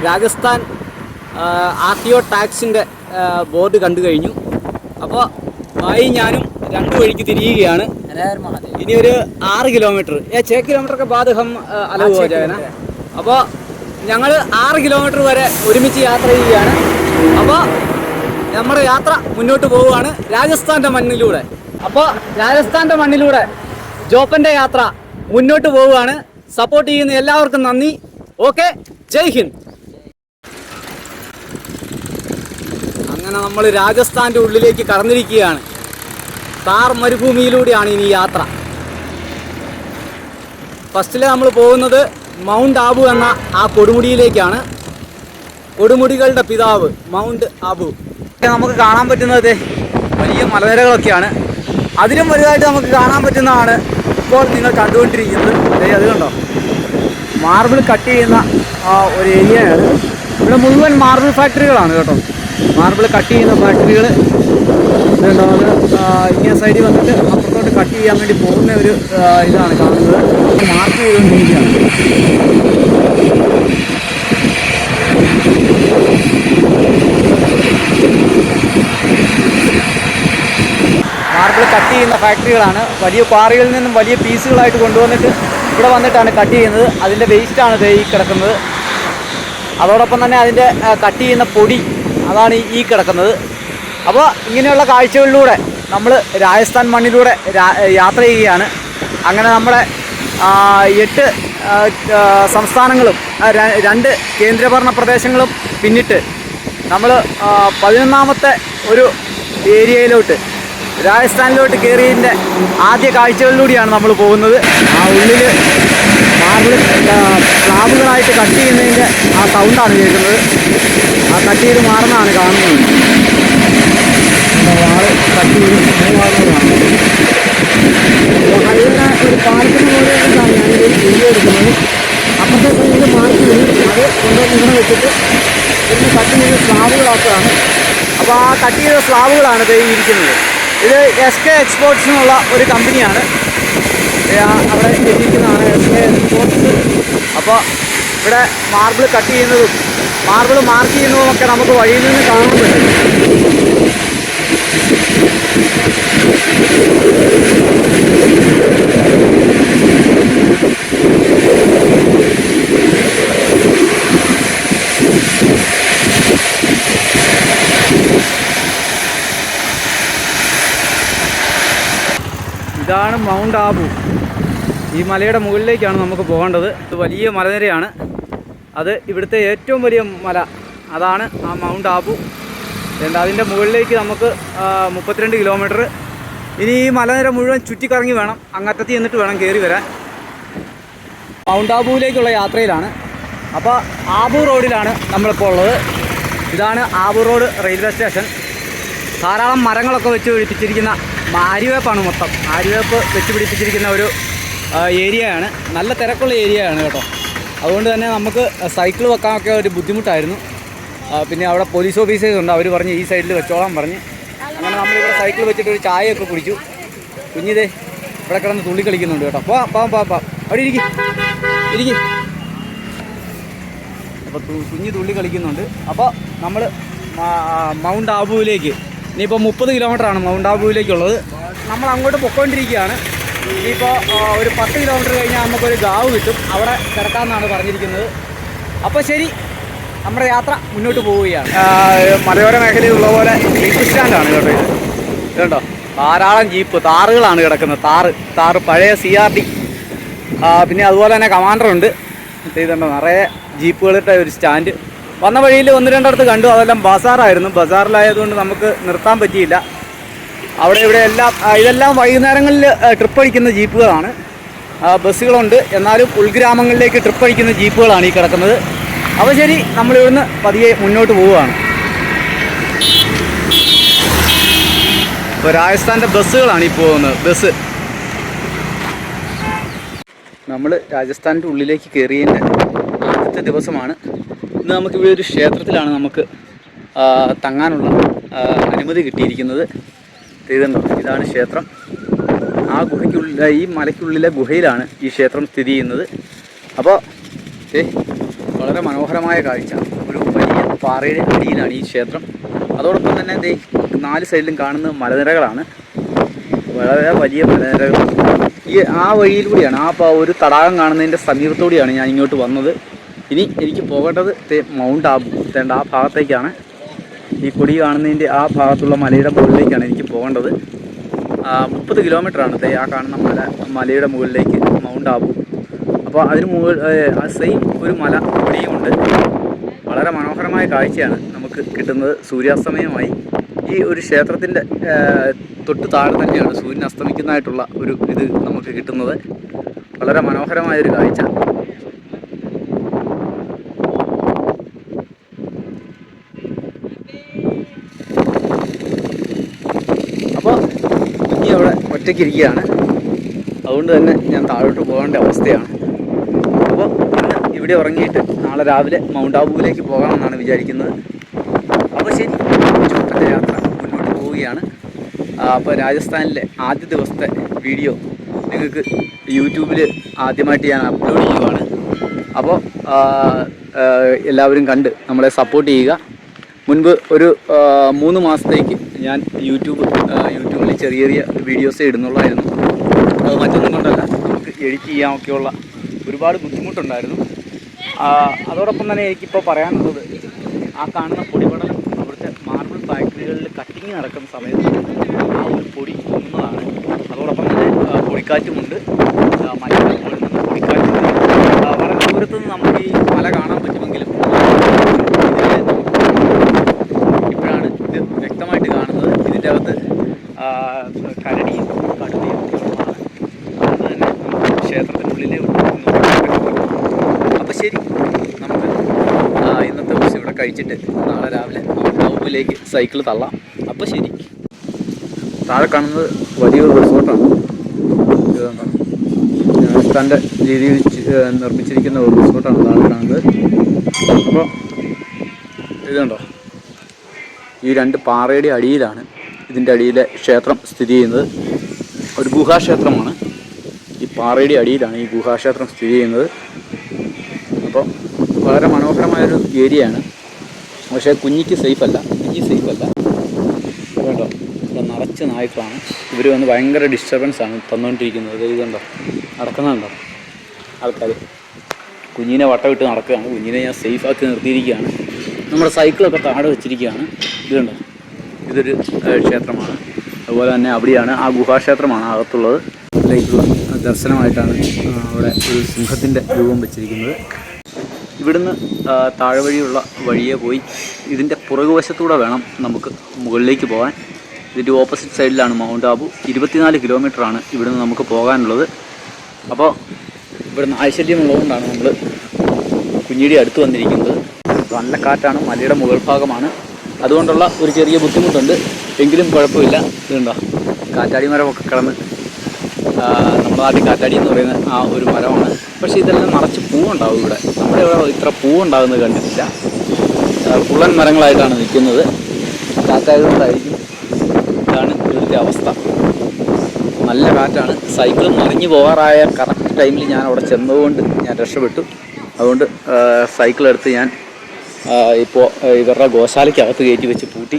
Rajasthan RTO ടാക്സിൻ്റെ board കണ്ടു കഴിഞ്ഞു. അപ്പോൾ ഭായി ഞാനും രണ്ടു വഴിക്ക് തിരിയുകയാണ്. ഇനി ഒരു 6 കിലോമീറ്റർ 6 കിലോമീറ്റർ ബാദ് ഹം അലവ് ഹോ ജായേന. അപ്പോൾ ഞങ്ങൾ 6 കിലോമീറ്റർ വരെ ഒരുമിച്ച് യാത്ര ചെയ്യുകയാണ്. അപ്പോൾ നമ്മുടെ യാത്ര മുന്നോട്ട് പോവുകയാണ് രാജസ്ഥാൻ്റെ മണ്ണിലൂടെ. അപ്പോൾ രാജസ്ഥാൻ്റെ മണ്ണിലൂടെ ജോപ്പൻ്റെ യാത്ര മുന്നോട്ട് പോവുകയാണ്. സപ്പോർട്ട് ചെയ്യുന്ന എല്ലാവർക്കും നന്ദി. ഓക്കെ, ജയ് ഹിന്ദ്. അങ്ങനെ നമ്മൾ രാജസ്ഥാൻ്റെ ഉള്ളിലേക്ക് കടന്നിരിക്കുകയാണ്. താർ മരുഭൂമിയിലൂടെയാണ് ഇനി യാത്ര. ഫസ്റ്റിൽ നമ്മൾ പോകുന്നത് മൗണ്ട് ആബു എന്ന ആ കൊടുമുടിയിലേക്കാണ്. കൊടുമുടികളുടെ പിതാവ് മൗണ്ട് ആബു. നമുക്ക് കാണാൻ പറ്റുന്നത് വലിയ മലനിരകളൊക്കെയാണ്. അതിലും വലുതായിട്ട് നമുക്ക് കാണാൻ പറ്റുന്നതാണ് ഇപ്പോൾ നിങ്ങൾ കണ്ടുകൊണ്ടിരിക്കുന്നത്. അത് കണ്ടോ, മാർബിൾ കട്ട് ചെയ്യുന്ന ഒരു ഏരിയയാണ്. ഇവിടെ മുഴുവൻ മാർബിൾ ഫാക്ടറികളാണ് കേട്ടോ. മാർബിൾ കട്ട് ചെയ്യുന്ന ഫാക്ടറികൾ ഇതുണ്ടോ. അത് ഇങ്ങനെ സൈഡിൽ വന്നിട്ട് അപ്പുറത്തോട്ട് കട്ട് ചെയ്യാൻ വേണ്ടി പോകുന്ന ഒരു ഇതാണ് കാണുന്നത്. മാർക്ക് ചെയ്തുകൊണ്ടിരിക്കുകയാണ്. മാർബിൾ കട്ട് ചെയ്യുന്ന ഫാക്ടറികളാണ്. വലിയ ക്വാറികളിൽ നിന്നും വലിയ പീസുകളായിട്ട് കൊണ്ടുവന്നിട്ട് ഇവിടെ വന്നിട്ടാണ് കട്ട് ചെയ്യുന്നത്. അതിൻ്റെ വേസ്റ്റാണ് ഈ കിടക്കുന്നത്. അതോടൊപ്പം തന്നെ അതിൻ്റെ കട്ട് ചെയ്യുന്ന പൊടി അതാണ് ഈ കിടക്കുന്നത്. അപ്പോൾ ഇങ്ങനെയുള്ള കാഴ്ചകളിലൂടെ നമ്മൾ രാജസ്ഥാൻ മണ്ണിലൂടെ യാത്ര ചെയ്യുകയാണ്. അങ്ങനെ നമ്മുടെ 8 സംസ്ഥാനങ്ങളും 2 കേന്ദ്രഭരണ പ്രദേശങ്ങളും പിന്നിട്ട് നമ്മൾ 11ാമത്തെ ഒരു ഏരിയയിലോട്ട് രാജസ്ഥാനിലോട്ട് കയറിയതിൻ്റെ ആദ്യ കാഴ്ചകളിലൂടെയാണ് നമ്മൾ പോകുന്നത്. ആ ഉള്ളിൽ മാർബിൾ സ്ലാബുകളായിട്ട് കട്ട് ചെയ്യുന്നതിൻ്റെ ആ സൗണ്ടാണ് കേൾക്കുന്നത്. ആ കട്ട് ചെയ്ത് മാറുന്നതാണ് കാണുന്നത്. വാള് കട്ട് ചെയ്ത് മൂവാകുന്നതാണ്. ഹൈവേ ഒരു പാലത്തിന് പോലെയാണ് ഞാനിത് വീഡിയോ എടുക്കുന്നത്. അപ്പുറത്തെ സൈഡിൽ മാർക്ക് ചെയ്യും. അത് കൊണ്ടുവന്ന് ഇങ്ങനെ വെച്ചിട്ട് ഇതിന് കട്ട് ചെയ്ത് സ്ലാബുകളാക്കുകയാണ്. അപ്പോൾ ആ കട്ട് ചെയ്ത സ്ലാബുകളാണ് ഇത് ഇരിക്കുന്നത്. ഇത് SK എക്സ്പോർട്സ് എന്നുള്ള ഒരു കമ്പനിയാണ്. അവിടെ എത്തിക്കുന്നതാണ് SK എക്സ്പോർട്സ്. അപ്പോൾ ഇവിടെ മാർബിൾ കട്ട് ചെയ്യുന്നതും മാർബിൾ മാർക്ക് ചെയ്യുന്നതും ഒക്കെ നമുക്ക് വഴിയിൽ നിന്ന് കാണാൻ പറ്റും. ഇതാണ് മൗണ്ട് ആബു. ഈ മലയുടെ മുകളിലേക്കാണ് നമുക്ക് പോകേണ്ടത്. ഇത് വലിയ മലനിരയാണ്. അത് ഇവിടുത്തെ ഏറ്റവും വലിയ മല അതാണ് ആ മൗണ്ട് ആബു. അതിൻ്റെ മുകളിലേക്ക് നമുക്ക് 32 കിലോമീറ്റർ. ഇനി ഈ മലനിര മുഴുവൻ ചുറ്റിക്കറങ്ങി വേണം അങ്ങറ്റത്ത് ചെന്നിട്ട് വേണം കയറി വരാൻ. മൗണ്ട് ആബുവിലേക്കുള്ള യാത്രയിലാണ്. അപ്പോൾ ആബു റോഡിലാണ് നമ്മളിപ്പോൾ ഉള്ളത്. ഇതാണ് ആബു റോഡ് റെയിൽവേ സ്റ്റേഷൻ. ധാരാളം മരങ്ങളൊക്കെ വെച്ച് പിടിപ്പിച്ചിരിക്കുന്ന ആര്യവേപ്പാണ് മൊത്തം. ആര്യവേപ്പ് വെച്ച് പിടിപ്പിച്ചിരിക്കുന്ന ഒരു ഏരിയയാണ്. നല്ല തിരക്കുള്ള ഏരിയയാണ് കേട്ടോ. അതുകൊണ്ട് തന്നെ നമുക്ക് സൈക്കിൾ വെക്കാനൊക്കെ ഒരു ബുദ്ധിമുട്ടായിരുന്നു. പിന്നെ അവിടെ പോലീസ് ഓഫീസേഴ്സ് ഉണ്ട്. അവർ പറഞ്ഞ് ഈ സൈഡിൽ വെച്ചോളാൻ പറഞ്ഞ്. അങ്ങനെ നമ്മളിവിടെ സൈക്കിൾ വെച്ചിട്ട് ഒരു ചായയൊക്കെ കുടിച്ചു. കുഞ്ഞിതേ ഇവിടെ കിടന്ന് തുള്ളി കളിക്കുന്നുണ്ട് കേട്ടോ. പാ അവിടെ ഇരിക്കും. അപ്പോൾ കുഞ്ഞ് തുള്ളി കളിക്കുന്നുണ്ട്. അപ്പോൾ നമ്മൾ മൗണ്ട് ആബുവിലേക്ക് ഇനിയിപ്പോൾ 30 കിലോമീറ്ററാണ് മൗണ്ട് ആബുവിലേക്കുള്ളത്. നമ്മൾ അങ്ങോട്ട് പൊയ്ക്കൊണ്ടിരിക്കുകയാണ്. ഇനിയിപ്പോൾ ഒരു 10 കിലോമീറ്റർ കഴിഞ്ഞാൽ നമുക്കൊരു ഗാവ് കിട്ടും. അവിടെ കിടക്കാമെന്നാണ് പറഞ്ഞിരിക്കുന്നത്. അപ്പോൾ ശരി, നമ്മുടെ യാത്ര മുന്നോട്ട് പോവുകയാണ്. മലയോര മേഖലയിലുള്ള പോലെ ജീപ്പ് സ്റ്റാൻഡാണ് കേട്ടോ ഇത്. ഇതുണ്ടോ, ധാരാളം ജീപ്പ് താറുകളാണ് കിടക്കുന്നത്. താറ് പഴയ CRD. പിന്നെ അതുപോലെ തന്നെ കമാൻഡറുണ്ട്. ഇതുണ്ടോ, നിറയെ ജീപ്പുകളുടെ ഒരു സ്റ്റാൻഡ്. വന്ന വഴിയിൽ 1-2 കണ്ടു. അതെല്ലാം ബസാറായിരുന്നു. ബസാറിലായതുകൊണ്ട് നമുക്ക് നിർത്താൻ പറ്റിയില്ല. അവിടെ ഇവിടെ ഇതെല്ലാം വൈകുന്നേരങ്ങളിൽ ട്രിപ്പ് അടിക്കുന്ന ജീപ്പുകളാണ്. ബസ്സുകളുണ്ട്, എന്നാലും ഉൾഗ്രാമങ്ങളിലേക്ക് ട്രിപ്പ് അടിക്കുന്ന ജീപ്പുകളാണ് ഈ കിടക്കുന്നത്. അപ്പോൾ ശരി, നമ്മളിവിടുന്ന് പതിയെ മുന്നോട്ട് പോവുകയാണ്. ഇപ്പോൾ രാജസ്ഥാൻ്റെ ബസ്സുകളാണ് ഈ പോകുന്നത്. ബസ് നമ്മൾ രാജസ്ഥാൻ്റെ ഉള്ളിലേക്ക് കയറിയതിൻ്റെ ആദ്യത്തെ ദിവസമാണ് ഇന്ന്. നമുക്കിവിടെ ഒരു ക്ഷേത്രത്തിലാണ് നമുക്ക് തങ്ങാനുള്ള അനുമതി കിട്ടിയിരിക്കുന്നത്. ഇതുണ്ടോ, ഇതാണ് ക്ഷേത്രം. ആ ഗുഹയ്ക്കുള്ളിൽ, ഈ മലയ്ക്കുള്ളിലെ ഗുഹയിലാണ് ഈ ക്ഷേത്രം സ്ഥിതി ചെയ്യുന്നത്. അപ്പോൾ വളരെ മനോഹരമായ കാഴ്ച. ഒരു വലിയ പാറയുടെ അടിയിലാണ് ഈ ക്ഷേത്രം. അതോടൊപ്പം തന്നെ ദേ 4 സൈഡിലും കാണുന്ന മലനിരകളാണ്, വളരെ വലിയ മലനിരകൾ. ആ വഴിയിലൂടെയാണ്, ഒരു തടാകം കാണുന്നതിൻ്റെ സമീപത്തോടെയാണ് ഞാൻ ഇങ്ങോട്ട് വന്നത്. ഇനി എനിക്ക് പോകേണ്ടത് മൗണ്ട് ആബു, ആ ഭാഗത്തേക്കാണ്. ഈ കൊടി കാണുന്നതിൻ്റെ ആ ഭാഗത്തുള്ള മലയുടെ മുകളിലേക്കാണ് എനിക്ക് പോകേണ്ടത്. 30 കിലോമീറ്ററാണ് ആ കാണുന്ന മലയുടെ മുകളിലേക്ക് മൗണ്ട് ആബു. അപ്പോൾ അതിന് മുകളിൽ സെയിം ഒരു മല ഇവിടെയുമുണ്ട്. വളരെ മനോഹരമായ കാഴ്ചയാണ് നമുക്ക് കിട്ടുന്നത്. സൂര്യാസ്തമയമായി ഈ ഒരു ക്ഷേത്രത്തിൻ്റെ തൊട്ട് താഴെ തന്നെയാണ് സൂര്യൻ അസ്തമിക്കുന്നതായിട്ടുള്ള ഒരു ഇത് നമുക്ക് കിട്ടുന്നത്. വളരെ മനോഹരമായൊരു കാഴ്ച. അപ്പോൾ ഇനി അവിടെ ഒറ്റയ്ക്കിരിക്കുകയാണ്, അതുകൊണ്ട് തന്നെ ഞാൻ താഴോട്ട് പോകേണ്ട അവസ്ഥയാണ്. അപ്പോൾ ഇന്ന് ഇവിടെ ഉറങ്ങിയിട്ട് നാളെ രാവിലെ മൗണ്ട് ആബുവിലേക്ക് പോകാമെന്നാണ് വിചാരിക്കുന്നത്. അപ്പോൾ ശരി, ചുട്ടത്തെ യാത്ര മുന്നോട്ട് പോവുകയാണ്. അപ്പോൾ രാജസ്ഥാനിലെ ആദ്യ ദിവസത്തെ വീഡിയോ നിങ്ങൾക്ക് യൂട്യൂബിൽ ആദ്യമായിട്ട് ഞാൻ അപ്ലോഡ് ചെയ്യുവാണ്. അപ്പോൾ എല്ലാവരും കണ്ട് നമ്മളെ സപ്പോർട്ട് ചെയ്യുക. മുൻപ് ഒരു 3 മാസത്തേക്ക് ഞാൻ യൂട്യൂബിൽ ചെറിയ ചെറിയ വീഡിയോസേ ഇടുന്നുള്ളായിരുന്നു. അത് മറ്റൊന്നും കൊണ്ടല്ല, നമുക്ക് എഡിറ്റ് ചെയ്യാനൊക്കെയുള്ള ഒരുപാട് ബുദ്ധിമുട്ടുണ്ടായിരുന്നു. അതോടൊപ്പം തന്നെ എനിക്കിപ്പോൾ പറയാനുള്ളത്, ആ കാണുന്ന പൊടിപടലം അവിടുത്തെ മാർബിൾ ഫാക്ടറികളിൽ കട്ടിങ് നടക്കുന്ന സമയത്ത് ആ ഒരു പൊടി ഒന്നതാണ്. അതോടൊപ്പം തന്നെ പൊടിക്കാറ്റുമുണ്ട്. മലയുടെ മുകളിൽ നിന്ന് പൊടിക്കാറ്റുണ്ട്. വളരെ ദൂരത്തു നിന്ന് നമുക്ക് ഈ മല കാണാൻ പറ്റുമെങ്കിലും ഇപ്പോഴാണ് ഇത് വ്യക്തമായിട്ട് കാണുന്നത്. ഇതിൻ്റെ അകത്ത് കരടിയും കടുവയും ഉള്ളതാണ്. അതുകൊണ്ട് തന്നെ നമുക്ക് ക്ഷേത്രത്തിനുള്ളിലേ അപ്പോൾ ശരി, നമുക്ക് ഇന്നത്തെ ദിവസം ഇവിടെ കഴിച്ചിട്ട് നാളെ രാവിലെ ടൗണിലേക്ക് സൈക്കിൾ തള്ളാം. അപ്പോൾ ശരി. താഴെ കാണുന്നത് വലിയൊരു റിസോർട്ടാണ്. രാജസ്ഥാൻ്റെ രീതിയിൽ നിർമ്മിച്ചിരിക്കുന്ന ഒരു റിസോർട്ടാണ് താഴെ കാണുന്നത്. അപ്പോൾ ഇതുണ്ടോ, ഈ 2 പാറയുടെ അടിയിലാണ് ഇതിൻ്റെ അടിയിലെ ക്ഷേത്രം സ്ഥിതി ചെയ്യുന്നത്. ഒരു ഗുഹാക്ഷേത്രമാണ്. ഈ പാറയുടെ അടിയിലാണ് ഈ ഗുഹാക്ഷേത്രം സ്ഥിതി ചെയ്യുന്നത്. അപ്പോൾ വളരെ മനോഹരമായൊരു ഏരിയയാണ്. പക്ഷേ കുഞ്ഞിക്ക് സേഫല്ല, കേട്ടോ. ഇവിടെ നിറച്ച് നായ്ക്കളാണ്. ഇവർ വന്ന് ഭയങ്കര ഡിസ്റ്റർബൻസാണ് തന്നുകൊണ്ടിരിക്കുന്നത്. ഇതുണ്ടോ, നടക്കുന്നുണ്ടോ ആൾക്കാർ? കുഞ്ഞിനെ വട്ടമിട്ട് നടക്കുകയാണ്. കുഞ്ഞിനെ ഞാൻ സേഫാക്കി നിർത്തിയിരിക്കുകയാണ്. നമ്മുടെ സൈക്കിളൊക്കെ താഴെ വെച്ചിരിക്കുകയാണ്. ഇതുണ്ടോ, ഇതൊരു ക്ഷേത്രമാണ്. അതുപോലെ തന്നെ അവിടെയാണ് ആ ഗുഹാക്ഷേത്രമാണ് അകത്തുള്ളത്. അതിലേക്കുള്ള ദർശനമായിട്ടാണ് അവിടെ ഒരു സിംഹത്തിൻ്റെ രൂപം വെച്ചിരിക്കുന്നത്. ഇവിടുന്ന് താഴെ വഴിയുള്ള വഴിയെ പോയി ഇതിൻ്റെ പുറകുവശത്തൂടെ വേണം നമുക്ക് മുകളിലേക്ക് പോകാൻ. ഇതിൻ്റെ ഓപ്പോസിറ്റ് സൈഡിലാണ് മൗണ്ട് ആബു. 24 കിലോമീറ്ററാണ് ഇവിടുന്ന് നമുക്ക് പോകാനുള്ളത്. അപ്പോൾ ഇവിടുന്ന് ആശ്ചര്യമുള്ളതുകൊണ്ടാണ് നമ്മൾ കുഞ്ഞിയുടെ അടുത്ത് വന്നിരിക്കുന്നത്. നല്ല കാറ്റാണ്, മലയുടെ മുകൾ ഭാഗമാണ്. അതുകൊണ്ടുള്ള ഒരു ചെറിയ ബുദ്ധിമുട്ടുണ്ട്, എങ്കിലും കുഴപ്പമില്ല. ഇതുണ്ടോ, കാറ്റാടി മരമൊക്കെ കിടന്ന്, നമ്മുടെ നാട്ടിൽ കാറ്റാടി എന്ന് പറയുന്ന ആ ഒരു മരമാണ്. പക്ഷേ ഇതെല്ലാം നിറച്ച് പൂവുണ്ടാവും ഇവിടെ. നമ്മുടെ ഇവിടെ ഇത്ര പൂവുണ്ടാകുന്നത് കണ്ടിട്ടില്ല. കുള്ളൻ മരങ്ങളായിട്ടാണ് നിൽക്കുന്നത്. കാറ്റായതുകൊണ്ടായിരിക്കും. ഇതാണ് ഇവിടുത്തെ അവസ്ഥ. നല്ല കാറ്റാണ്. സൈക്കിൾ മറിഞ്ഞു പോകാറായ കറക്റ്റ് ടൈമിൽ ഞാൻ അവിടെ ചെന്നതുകൊണ്ട് ഞാൻ രക്ഷപ്പെട്ടു. അതുകൊണ്ട് സൈക്കിളെടുത്ത് ഞാൻ ഇപ്പോൾ ഇവരുടെ ഗോശാലയ്ക്കകത്ത് കയറ്റി വെച്ച് പൂട്ടി.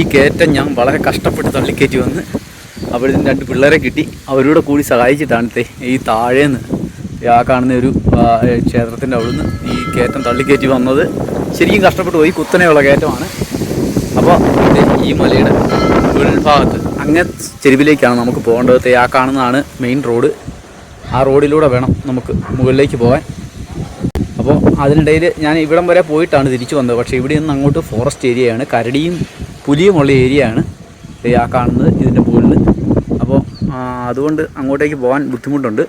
ഈ കയറ്റം ഞാൻ വളരെ കഷ്ടപ്പെട്ട് തള്ളിക്കയറ്റി വന്ന് അവിടെ നിന്ന് 2 പിള്ളേരെ കിട്ടി. അവരോട് കൂടി സഹായിച്ചിട്ടാണ് ഈ താഴേന്ന് ആ കാണുന്ന ഒരു ക്ഷേത്രത്തിൻ്റെ അവിടുന്ന് ഈ കയറ്റം തള്ളിക്കയറ്റി വന്നത്. ശരിക്കും കഷ്ടപ്പെട്ടു പോയി. കുത്തനെയുള്ള കയറ്റമാണ്. അപ്പോൾ ഈ മലയുടെ ഉൾഭാഗത്ത് അങ്ങേ ചെരുവിലേക്കാണ് നമുക്ക് പോകേണ്ടത്. ആ കാണുന്നതാണ് മെയിൻ റോഡ്. ആ റോഡിലൂടെ വേണം നമുക്ക് മുകളിലേക്ക് പോകാൻ. അപ്പോൾ അതിനിടയിൽ ഞാൻ ഇവിടം വരെ പോയിട്ടാണ് തിരിച്ചു വന്നത്. പക്ഷേ ഇവിടെ നിന്ന് അങ്ങോട്ട് ഫോറസ്റ്റ് ഏരിയയാണ്, കരടിയും പുലിയുമുള്ള ഏരിയയാണ് ആ കാണുന്നത് ഇതിൻ്റെ മുകളിൽ. അപ്പോൾ അതുകൊണ്ട് അങ്ങോട്ടേക്ക് പോകാൻ ബുദ്ധിമുട്ടുണ്ട്.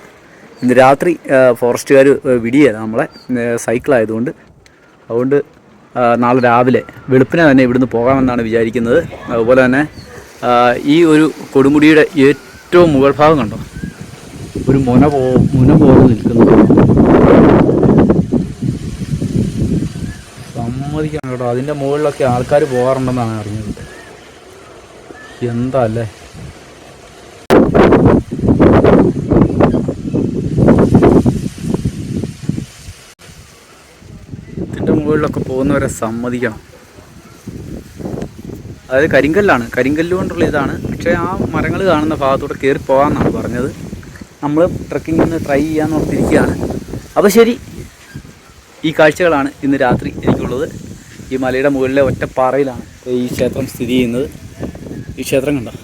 ഇന്ന് രാത്രി ഫോറസ്റ്റുകാർ വിടിയല്ല നമ്മളെ, സൈക്കിളായതുകൊണ്ട്. അതുകൊണ്ട് നാളെ രാവിലെ വെളുപ്പിനെ തന്നെ ഇവിടുന്ന് പോകാമെന്നാണ് വിചാരിക്കുന്നത്. അതുപോലെ തന്നെ ഈ ഒരു കൊടുമുടിയുടെ ഏറ്റവും മുകൾ ഭാഗം കണ്ടോ, ഒരു മുന പോലെ നിൽക്കുന്നു. സമ്മതിക്കണം കേട്ടോ. അതിൻ്റെ മുകളിലൊക്കെ ആൾക്കാർ പോകാറുണ്ടെന്നാണ് അറിഞ്ഞത്. എന്താ അല്ലേ. മുകളിലൊക്കെ പോകുന്നവരെ സമ്മതിക്കണം. അതായത് കരിങ്കല്ലാണ്, കരിങ്കല്ല് കൊണ്ടുള്ള ഇതാണ്. പക്ഷേ ആ മരങ്ങൾ കാണുന്ന ഭാഗത്തൂടെ കയറി പോകാമെന്നാണ് പറഞ്ഞത്. നമ്മൾ ട്രക്കിംഗ് ഒന്ന് ട്രൈ ചെയ്യാൻ ഓർത്തിരിക്കുകയാണ്. അപ്പോൾ ശരി, ഈ കാഴ്ചകളാണ് ഇന്ന് രാത്രി എനിക്കുള്ളത്. ഈ മലയുടെ മുകളിലെ ഒറ്റപ്പാറയിലാണ് ഈ ക്ഷേത്രം സ്ഥിതി ചെയ്യുന്നത്. ഈ ക്ഷേത്രം കണ്ടോ,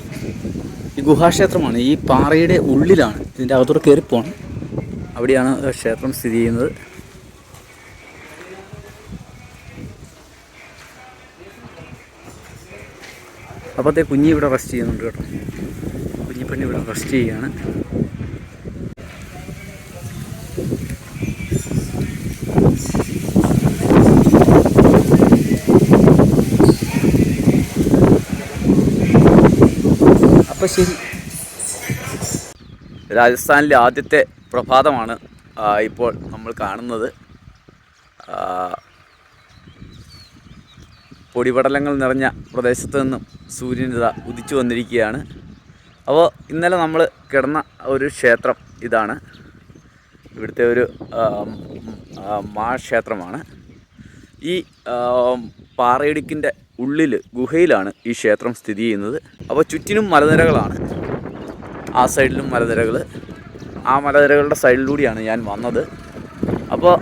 ഈ ഗുഹാക്ഷേത്രമാണ്. ഈ പാറയുടെ ഉള്ളിലാണ്, ഇതിൻ്റെ അകത്തൂടെ കയറിപ്പോകണം. അവിടെയാണ് ക്ഷേത്രം സ്ഥിതി ചെയ്യുന്നത്. അപ്പോഴത്തെ കുഞ്ഞി ഇവിടെ റെസ്റ്റ് ചെയ്യുന്നുണ്ട് കേട്ടോ. കുഞ്ഞിപ്പെണ്ണി ഇവിടെ റെസ്റ്റ് ചെയ്യുകയാണ്. അപ്പോൾ ശരി, രാജസ്ഥാനിലെ ആദ്യത്തെ പ്രഭാതമാണ് ഇപ്പോൾ നമ്മൾ കാണുന്നത്. പൊടിപടലങ്ങൾ നിറഞ്ഞ പ്രദേശത്ത് നിന്നും സൂര്യനിത ഉദിച്ചു വന്നിരിക്കുകയാണ്. അപ്പോൾ ഇന്നലെ നമ്മൾ കിടന്ന ഒരു ക്ഷേത്രം ഇതാണ്. ഇവിടുത്തെ ഒരു മഹാക്ഷേത്രമാണ്. ഈ പാറയിടുക്കിൻ്റെ ഉള്ളിൽ ഗുഹയിലാണ് ഈ ക്ഷേത്രം സ്ഥിതി ചെയ്യുന്നത്. അപ്പോൾ ചുറ്റിനും മലനിരകളാണ്, ആ സൈഡിലും മലനിരകൾ. ആ മലനിരകളുടെ സൈഡിലൂടെയാണ് ഞാൻ വന്നത്. അപ്പോൾ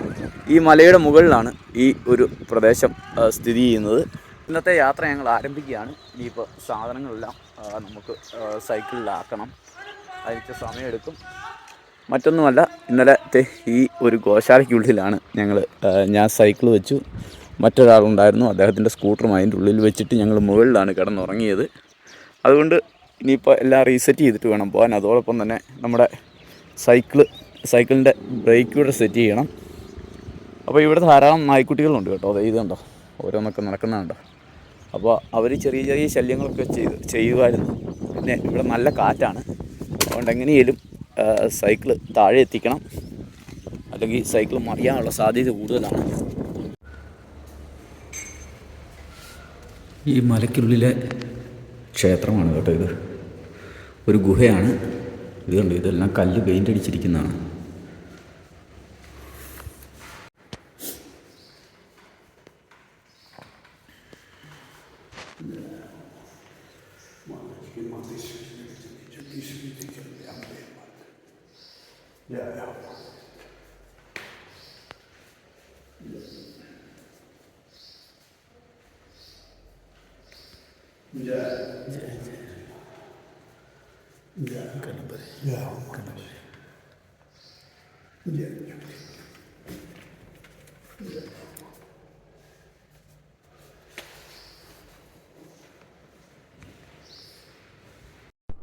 ഈ മലയുടെ മുകളിലാണ് ഈ ഒരു പ്രദേശം സ്ഥിതി ചെയ്യുന്നത്. ഇന്നത്തെ യാത്ര ഞങ്ങൾ ആരംഭിക്കുകയാണ്. ഇനിയിപ്പോൾ സാധനങ്ങളെല്ലാം നമുക്ക് സൈക്കിളിലാക്കണം. അതിന് സമയമെടുക്കും. മറ്റൊന്നുമല്ല, ഇന്നലത്തെ ഈ ഒരു ഗോശാലയ്ക്കുള്ളിലാണ് ഞാൻ സൈക്കിൾ വെച്ചു. മറ്റൊരാളുണ്ടായിരുന്നു, അദ്ദേഹത്തിൻ്റെ സ്കൂട്ടറും അതിൻ്റെ ഉള്ളിൽ വെച്ചിട്ട് ഞങ്ങൾ മുകളിലാണ് കിടന്നുറങ്ങിയത്. അതുകൊണ്ട് ഇനിയിപ്പോൾ എല്ലാം റീസെറ്റ് ചെയ്തിട്ട് വേണം പോകാൻ. അതോടൊപ്പം തന്നെ നമ്മുടെ സൈക്കിളിൻ്റെ ബ്രേക്ക് കൂടെ സെറ്റ് ചെയ്യണം. അപ്പോൾ ഇവിടെ ധാരാളം നായ്ക്കുട്ടികളുണ്ട് കേട്ടോ. അത് ഇതുണ്ടോ, ഓരോന്നൊക്കെ നടക്കുന്നുണ്ടോ. അപ്പോൾ അവർ ചെറിയ ചെറിയ ശല്യങ്ങളൊക്കെ ചെയ്യുമായിരുന്നു. പിന്നെ ഇവിടെ നല്ല കാറ്റാണ്. അതുകൊണ്ട് എങ്ങനെയും സൈക്കിള് താഴെ എത്തിക്കണം, അല്ലെങ്കിൽ സൈക്കിൾ മറിയാനുള്ള സാധ്യത കൂടുതലാണ്. ഈ മലയ്ക്കുള്ളിലെ ക്ഷേത്രമാണ് കേട്ടോ ഇത്. ഒരു ഗുഹയാണ്. ഇതുണ്ട്, ഇതെല്ലാം കല്ല് പെയിൻ്റ് അടിച്ചിരിക്കുന്നതാണ്.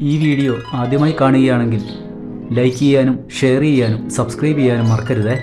ഈ വീഡിയോ ആദ്യമായി കാണുകയാണെങ്കിൽ ലൈക്ക് ചെയ്യാനും ഷെയർ ചെയ്യാനും സബ്സ്ക്രൈബ് ചെയ്യാനും മറക്കരുതേ.